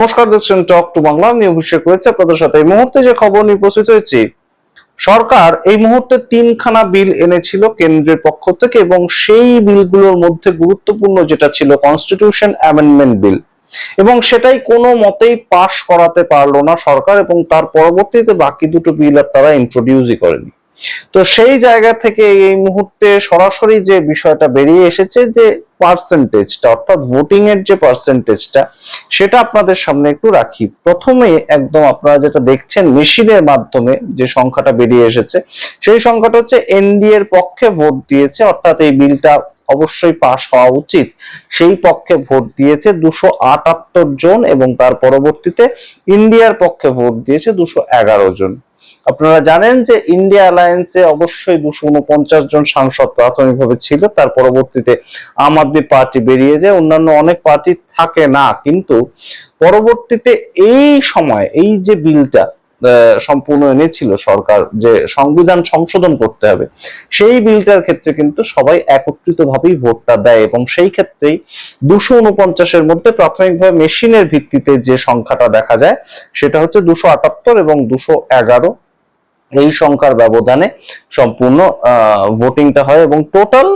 নমস্কার, দেখছেন talk to Bangla. আমি অভিষেক রয়েছে আপনাদের সাথে। এই মুহূর্তে যে খবর নিয়ে উপস্থিত হয়েছি, সরকার এই মুহূর্তে তিনখানা বিল এনেছিল কেন্দ্রের পক্ষ থেকে, এবং সেই বিলগুলোর মধ্যে গুরুত্বপূর্ণ যেটা ছিল কনস্টিটিউশন অ্যামেন্ডমেন্ট বিল, এবং সেটাই কোনো মতেই পাশ করাতে পারলো না সরকার, এবং তার পরবর্তীতে বাকি দুটো বিল আর তারা ইন্ট্রোডিউসই করেনি। তো সেই জায়গা থেকে এই মুহূর্তে সরাসরি যে বিষয়টা বেরিয়ে এসেছে, যে পার্সেন্টেজটা, অর্থাৎ ভোটিং এর যে পার্সেন্টেজটা, সেটা আপনাদের সামনে একটু রাখি। প্রথমে একদম আপনারা যেটা দেখছেন মেশিনের মাধ্যমে যে সংখ্যাটা বেরিয়ে এসেছে, সেই সংখ্যাটা হচ্ছে এনডিএ এর পক্ষে ভোট দিয়েছে, অর্থাৎ এই বিলটা অবশ্যই পাশ হওয়া উচিত, সেই পক্ষে ভোট দিয়েছে 278 জন, এবং তার পরবর্তীতে ইন্ডিয়ার পক্ষে ভোট দিয়েছে 211 জন। আপনারা জানেন যে ইন্ডিয়া অ্যালায়েন্সে অবশ্যই 249 জন সাংসদ প্রাথমিকভাবে ছিল, তার পরবর্তীতে আম আদমি পার্টি বেরিয়ে যায়, অন্যান্য অনেক পার্টি থাকে না, কিন্তু পরবর্তীতে এই সময় এই যে বিলটা সম্পূর্ণ এনেছিল সরকার, যে সংবিধান সংশোধন করতে হবে, সেই বিলটার ক্ষেত্রে কিন্তু সবাই একত্রিত ভাবেই ভোটটা দেয়, এবং সেই ক্ষেত্রেই 249-এর মধ্যে প্রাথমিকভাবে মেশিনের ভিত্তিতে যে সংখ্যাটা দেখা যায় সেটা হচ্ছে 278 এবং 211, এই সংখ্যার ব্যবধানে সম্পূর্ণ ভোটিংটা হয়, এবং টোটাল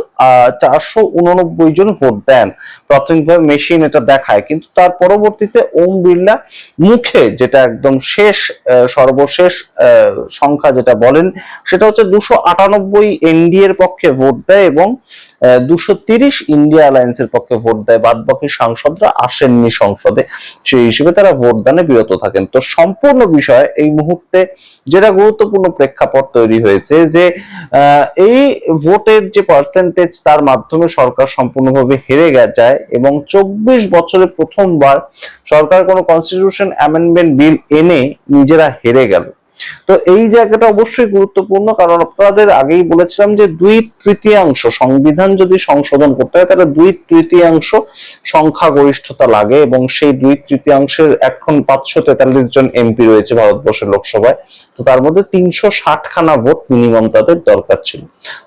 489 জন ভোট দেন। প্রাথমিকভাবে মেশিন এটা দেখায়, কিন্তু তার পরবর্তীতে ওম বিড়লা মুখে যেটা একদম শেষ সর্বশেষ সংখ্যা যেটা বলেন, সেটা হচ্ছে 298 এনডিএ এর পক্ষে ভোট দেয়, এবং 230 ইন্ডিয়া অ্যালায়েন্সের পক্ষে ভোট দেয়। বাদ বাকি সাংসদরা আসেননি সংসদে, সেই হিসেবে তারা ভোটদানে বিরত থাকেন। তো সম্পূর্ণ বিষয় এই মুহূর্তে যেটা গুরুত্বপূর্ণ প্রেক্ষাপট তৈরি হয়েছে, যে এই ভোটের যে পার্সেন্টেজ, তার মাধ্যমে সরকার সম্পূর্ণভাবে হেরে যায়, এবং 24 বছরে প্রথমবার সরকার কোনো কনস্টিটিউশন অ্যামেন্ডমেন্ট বিল এনে নিজেরা হেরে গেল। তো এই জায়গাটা অবশ্যই গুরুত্বপূর্ণ, কারণ আপনাদের আগেই বলেছিলাম যে 2/3 সংবিধান যদি সংশোধন করতে হয়, তাহলে 2/3 সংখ্যাগরিষ্ঠতা লাগে, এবং সেই 2/3 এখন 543 জন এমপি রয়েছে ভারতবর্ষের লোকসভায়। তো তার মধ্যে 360খানা ভোট মিনিমাম তাদের দরকার ছিল।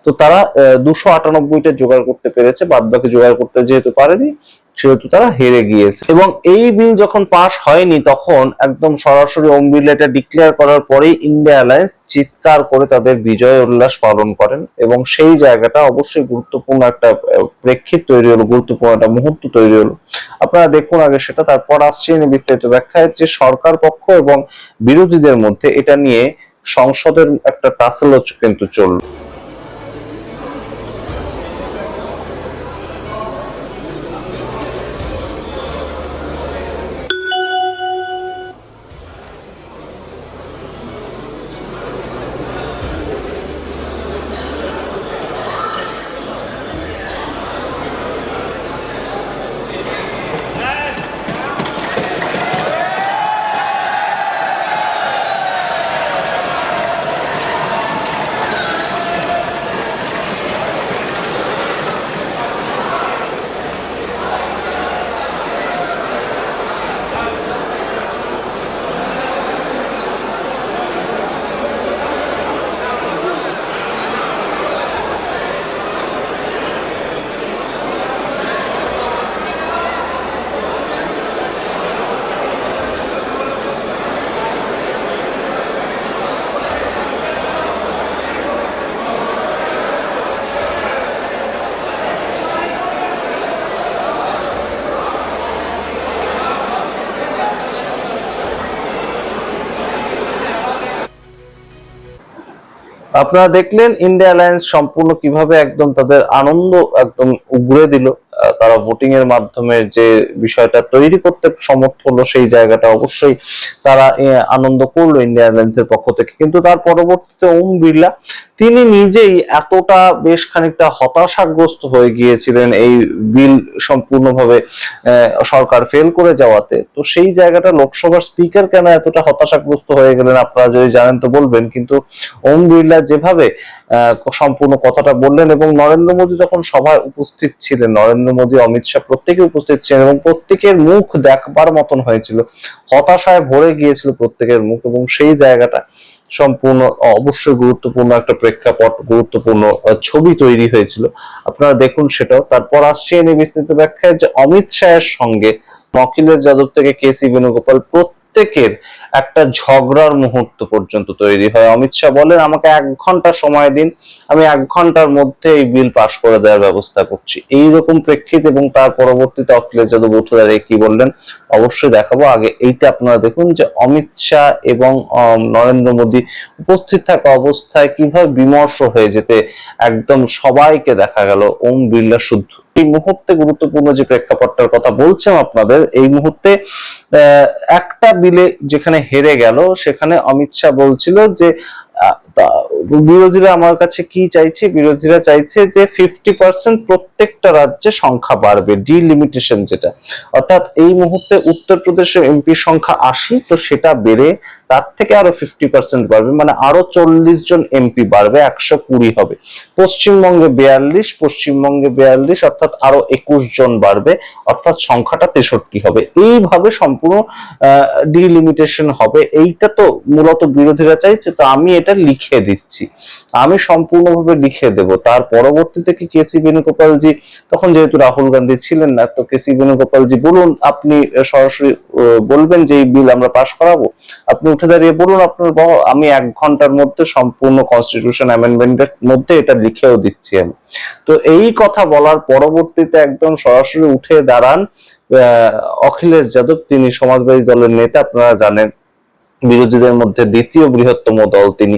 তো তারা 298টা জোগাড় করতে পেরেছে, বাদ বাকি জোগাড় করতে যেহেতু পারেনি, সেহেতু তারা হেরে গিয়েছে। এবং এই বিল যখন পাস হয়নি, তখন একদম সরাসরি ওম বিড়লা এটা ডিক্লেয়ার করার পরেই ইন্ডিয়া অ্যালায়েন্স চিৎকার করে তাদের বিজয় উল্লাস পালন করেন, এবং সেই জায়গাটা অবশ্যই গুরুত্বপূর্ণ একটা প্রেক্ষিত তৈরি হলো, গুরুত্বপূর্ণ একটা মুহূর্ত তৈরি হলো। আপনারা দেখুন আগে সেটা, তারপর আসছে বিস্তারিত ব্যাখ্যায়, যে সরকার পক্ষ এবং বিরোধীদের মধ্যে এটা নিয়ে সংসদের একটা টাসেল কিন্তু চলল। আপনারা দেখলেন ইন্ডিয়া অ্যালায়েন্স সম্পূর্ণ কিভাবে একদম তাদের আনন্দ একদম উগরে দিল। তারা ভোটিং এর মাধ্যমে যে বিষয়টা তৈরি করতে সমর্থ হলো, সেই জায়গাটা অবশ্যই তারা আনন্দ করলো ইন্ডিয়া অ্যালায়েন্সের পক্ষ থেকে। কিন্তু তার পরবর্তীতে ওম বিড়লা তিনি নিজেই এতটা বেশ খানিকটা হতাশাগ্রস্ত হয়ে গিয়েছিলেন এই বিল সম্পূর্ণভাবে সরকার ফেল করে যাওয়াতে। তো সেই জায়গাটা লোকসভার স্পিকার কেন এতটা হতাশাগ্রস্ত হয়ে গেলেন, আপনারা যদি জানেন তো বলবেন। কিন্তু ওম বিড়লা যেভাবে সম্পূর্ণ কথাটা বললেন, এবং নরেন্দ্র মোদী যখন সভায় উপস্থিত ছিলেন, নরেন্দ্র মোদী, অমিত শাহ প্রত্যেকে উপস্থিত ছিলেন, এবং প্রত্যেকের মুখ দেখবার মতন হয়েছিল, হতাশায় ভরে গিয়েছিল প্রত্যেকের মুখ, এবং সেই জায়গাটা সম্পূর্ণ অবশ্যই গুরুত্বপূর্ণ একটা প্রেক্ষাপট, গুরুত্বপূর্ণ ছবি তৈরি হয়েছিল। আপনারা দেখুন সেটাও। তারপর আসছে বিস্তারিত ব্যাখ্যায়, যে অমিত শাহের সঙ্গে অখিলেশ যাদব থেকে কেসি বেণুগোপাল প্রত্যেকের একটা ঝগড়ার মুহূর্ত পর্যন্ত তৈরি হয়। অমিত শাহ বলেন আমাকে 1 ঘন্টা সময় দিন, আমি 1 ঘন্টার মধ্যে এই বিল পাশ করে দেওয়ার ব্যবস্থা করছি। এইরকম প্রেক্ষিত এবং তার পরবর্তীতে অখিলেশ যাদব উঠে দাঁড়িয়ে কি বললেন অবশ্যই দেখাবো। আগে এইটা আপনারা দেখুন যে অমিত শাহ এবং নরেন্দ্র মোদী উপস্থিত থাকা অবস্থায় কিভাবে বিমর্ষ হয়ে যেতে একদম সবাইকে দেখা গেল ওম বিড়লা শুদ্ধ। এই মুহূর্তে গুরুত্বপূর্ণ যে প্রেক্ষাপটটার কথা বলছেন আপনাদের, এই মুহূর্তে একটা বিলে যেখানে হেরে গেল সেখানে অমিত শাহ বলছিল যে বিরোধীরা আমার কাছে কি চাইছে, বিরোধীরা চাইছে যে 50% প্রত্যেকটা রাজ্যে সংখ্যা বাড়বে, ডিলিমিটেশন যেটা, অর্থাৎ এই মুহূর্তে উত্তরপ্রদেশের এমপি সংখ্যা 80, তো সেটা বেড়ে তার থেকে আরো 50% বাড়বে, মানে আরো 40 জন এমপি বাড়বে, 120 হবে। পশ্চিমবঙ্গে 42 অর্থাৎ আরো 21 জন বাড়বে, অর্থাৎ সংখ্যাটা 63 হবে। এইভাবে সম্পূর্ণ ডিলিমিটেশন হবে। এইটা তো মূলত বিরোধীরা চাইছে, তো আমি এটা লিখে দিচ্ছি, আমি সম্পূর্ণভাবে লিখে দেব। তার পরবর্তীতে কি কেসি বেণুগোপালজি, তখন যেহেতু রাহুল গান্ধী ছিলেন না, তো কেসি বেণুগোপালজি বলুন, আপনি সরাসরি বলবেন যে এই বিল আমরা পাশ করাবো, আপনি উঠে দাঁড়িয়ে বলুন আপনার আমি 1 ঘন্টার মধ্যে সম্পূর্ণ কনস্টিটিউশন অ্যামেন্ডমেন্টের মধ্যে এটা লিখেও দিচ্ছি আমি। তো এই কথা বলার পরবর্তীতে একদম সরাসরি উঠে দাঁড়ান অখিলেশ যাদব, তিনি সমাজবাদী দলের নেতা, আপনারা জানেন বিরোধীদের মধ্যে দ্বিতীয় বৃহত্তম দল, তিনি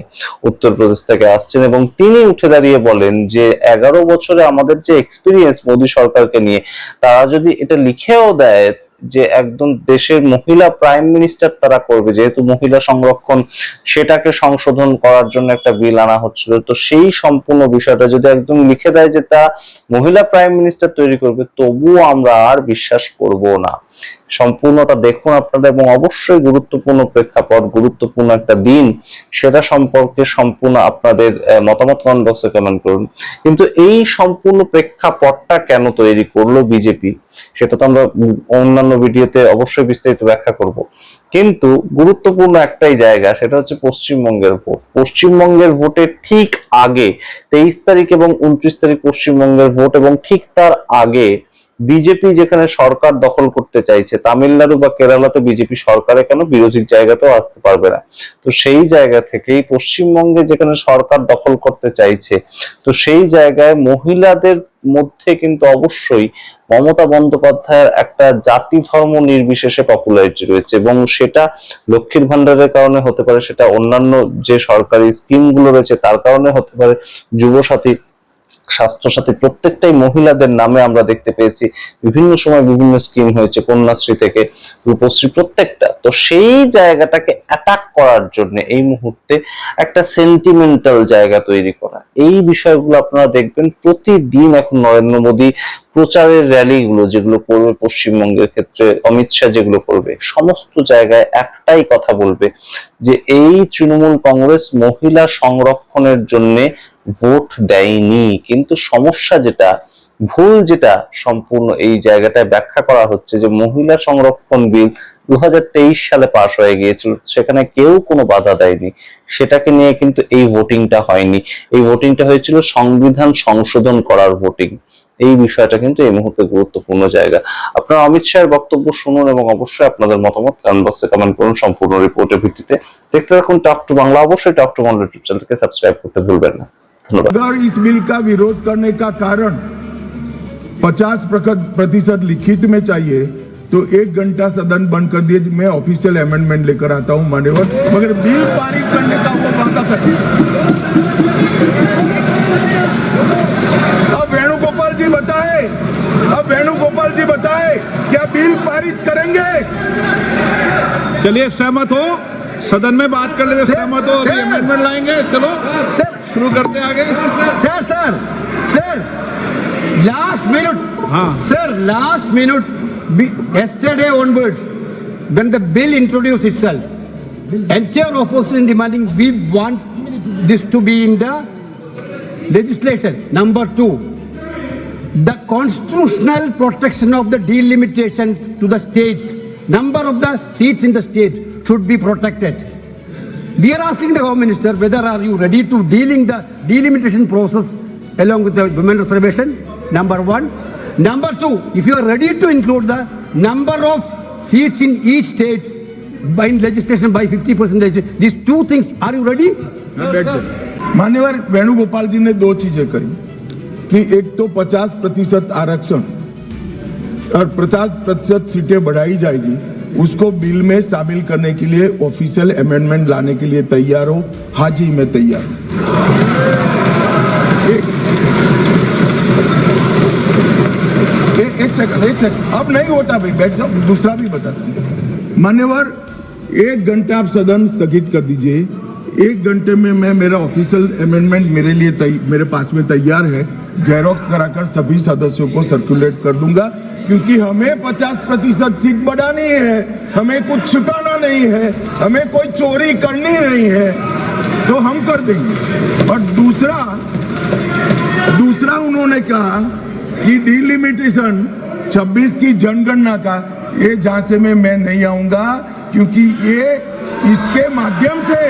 উত্তরপ্রদেশ থেকে আসছেন, এবং তিনি উঠে দাঁড়িয়ে বলেন যে 11 বছরে আমাদের যে এক্সপিরিয়েন্স মোদী সরকারকে নিয়ে, তারা যদি এটা লিখেও দেয় যে একদম দেশের মহিলা প্রাইম মিনিস্টার তারা করবে, যেহেতু মহিলা সংরক্ষণ সেটাকে সংশোধন করার জন্য একটা বিল আনা হচ্ছিল, তো সেই সম্পূর্ণ বিষয়টা যদি একদম লিখে দেয় যে তা মহিলা প্রাইম মিনিস্টার তৈরি করবে, তবুও আমরা আর বিশ্বাস করব না। সম্পূর্ণটা দেখুন আপনারা, এবং অবশ্যই গুরুত্বপূর্ণ প্রেক্ষাপট, গুরুত্বপূর্ণ একটা দিন, সেটা সম্পর্কে সম্পূর্ণ আপনাদের মতামত কমেন্ট বক্সে কমেন্ট করুন। কিন্তু এই সম্পূর্ণ প্রেক্ষাপটটা কেন তৈরি করলো বিজেপি, সেটা তো আমরা অন্যান্য ভিডিওতে অবশ্যই বিস্তারিত ব্যাখ্যা করব। কিন্তু গুরুত্বপূর্ণ একটাই জায়গা, সেটা হচ্ছে পশ্চিমবঙ্গের ভোট। পশ্চিমবঙ্গের ভোটের ঠিক আগে 23 তারিখ এবং 29 তারিখ পশ্চিমবঙ্গের ভোট, এবং ঠিক তার আগে বিজেপি যেখানে সরকার দখল করতে চাইছে, তামিলনাড়ু বা কেরালাতে বিজেপি সরকারে কেন বিরোধীর জায়গাতেও আসতে পারবে না, তো সেই জায়গা থেকেই পশ্চিমবঙ্গে যেখানে সরকার দখল করতে চাইছে, তো সেই জায়গায় মহিলাদের মধ্যে কিন্তু অবশ্যই মমতা বন্দ্যোপাধ্যায়ের একটা জাতি ধর্ম নির্বিশেষে পপুলারিটি রয়েছে, এবং সেটা লক্ষ্মীর ভান্ডারের কারণে হতে পারে, সেটা অন্যান্য যে সরকারি স্কিম গুলো রয়েছে তার কারণে হতে পারে, যুবসাথী, স্বাস্থ্যসাথী, প্রত্যেকটাই মহিলাদের নামে আমরা দেখতে পেয়েছি। বিভিন্ন সময় বিভিন্ন স্কিম হয়েছে, কন্যাশ্রী থেকে রূপশ্রী, প্রত্যেকটা। তো সেই জায়গাটাকে অ্যাটাক করার জন্য এই মুহূর্তে একটা সেন্টিমেন্টাল জায়গা তৈরি করা, এই বিষয়গুলো আপনারা দেখবেন প্রতিদিন এখন নরেন্দ্র মোদী প্রচারের র্যালিগুলো যেগুলো করবে পশ্চিমবঙ্গের ক্ষেত্রে, অমিত শাহ যেগুলো করবে, সমস্ত জায়গায় একটাই কথা বলবে যে এই তৃণমূল কংগ্রেস মহিলা সংরক্ষণের জন্য ভোট দেয়নি। কিন্তু সমস্যা যেটা, ভুল যেটা সম্পূর্ণ এই জায়গাটায় ব্যাখ্যা করা হচ্ছে যে মহিলা সংরক্ষণ বিল 2023 সালে পাশ হয়ে গিয়েছিল, সেখানে কেউ কোনো বাধা দেয়নি, সেটাকে নিয়ে কিন্তু এই ভোটিংটা হয়নি। এই ভোটিংটা হয়েছিল সংবিধান সংশোধন করার ভোটিং। এই বিষয়টা কিন্তু এই মুহূর্তে গুরুত্বপূর্ণ জায়গা। আপনারা অমিত শাহের বক্তব্য শুনুন এবং অবশ্যই আপনাদের মতামত কমেন্ট বক্সে কমেন্ট করুন সম্পূর্ণ রিপোর্টের ভিত্তিতে। দেখতে থাকুন টক টু বাংলা, অবশ্যই টক টু বাংলা ইউটিউব চ্যানেলকে সাবস্ক্রাইব করতে ভুলবেন না। अगर इस बिल का विरोध करने का कारण 50% लिखित में चाहिए तो 1 घंटा सदन बंद कर दिए, मैं ऑफिशियल अमेंडमेंट लेकर आता हूं मान्यवर, मगर बिल पारित करने का वो वादा करते। अब वेणुगोपाल जी बताए क्या बिल पारित करेंगे? चलिए सहमत हो, सदन में बात कर लेते, सहमत हो, अभी अमेंडमेंट लाएंगे, चलो सर शुरू करते हैं आगे। सर last minute, हाँ sir, last minute, yesterday onwards, when the bill introduced itself, entire opposition demanding we want this to be in the legislation. Number 2, the constitutional protection of the delimitation to the states, number of the seats in the state should be protected. We are asking the Home Minister whether are you ready to dealing the delimitation process along with the women reservation, number 1. Number 2, if you are ready to include the number of seats in each state by legislation by 50%. These two things, are you ready? मान्यवर वेणुगोपाल जी ने दो चीजें करी कि एक तो 50% आरक्षण और 50% सीटें बढ़ाई जाएगी, उसको बिल में शामिल करने के लिए ऑफिशियल अमेंडमेंट लाने के लिए तैयार हो। हाँ जी, मैं तैयार हूं। एक सेकंड, अब नहीं होता भाई, बैठ जाओ, दूसरा भी बताता हूं। मान्यवर 1 घंटा आप सदन स्थगित कर दीजिए। 1 घंटे में मैं मेरा ऑफिशियल अमेंडमेंट मेरे पास में तैयार है, जेरोक्स कराकर सभी सदस्यों को सर्कुलेट कर दूंगा, क्योंकि हमें 50% सीट बढ़ानी है, हमें कुछ छुपाना नहीं है, हमें कोई चोरी करनी नहीं है, तो हम कर देंगे। और दूसरा उन्होंने कहा कि डिलिमिटेशन 26 की जनगणना का, ये झांसे में मैं नहीं आऊंगा, क्योंकि ये इसके माध्यम से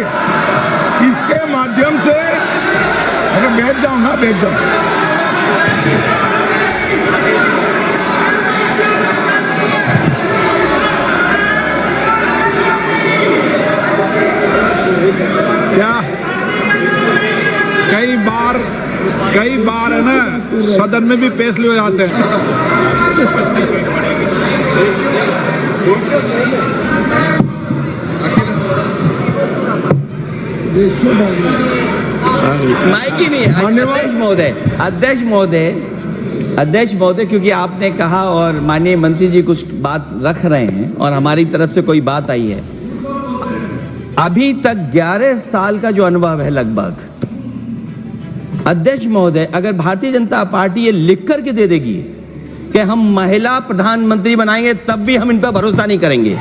अरे बैठ जाओ ना, बैठ जाओ। क्या कई बार है ना, सदन में भी फैसले हो जाते हैं। माइक ही नहीं। अध्यक्ष महोदय, क्योंकि आपने कहा और माननीय मंत्री जी कुछ बात रख रहे हैं और हमारी तरफ से कोई बात आई है, अभी तक 11 साल का जो अनुभव है लगभग, अध्यक्ष महोदय, अगर भारतीय जनता पार्टी ये लिख करके दे देगी कि हम महिला प्रधानमंत्री बनाएंगे, तब भी हम इन पर भरोसा नहीं करेंगे।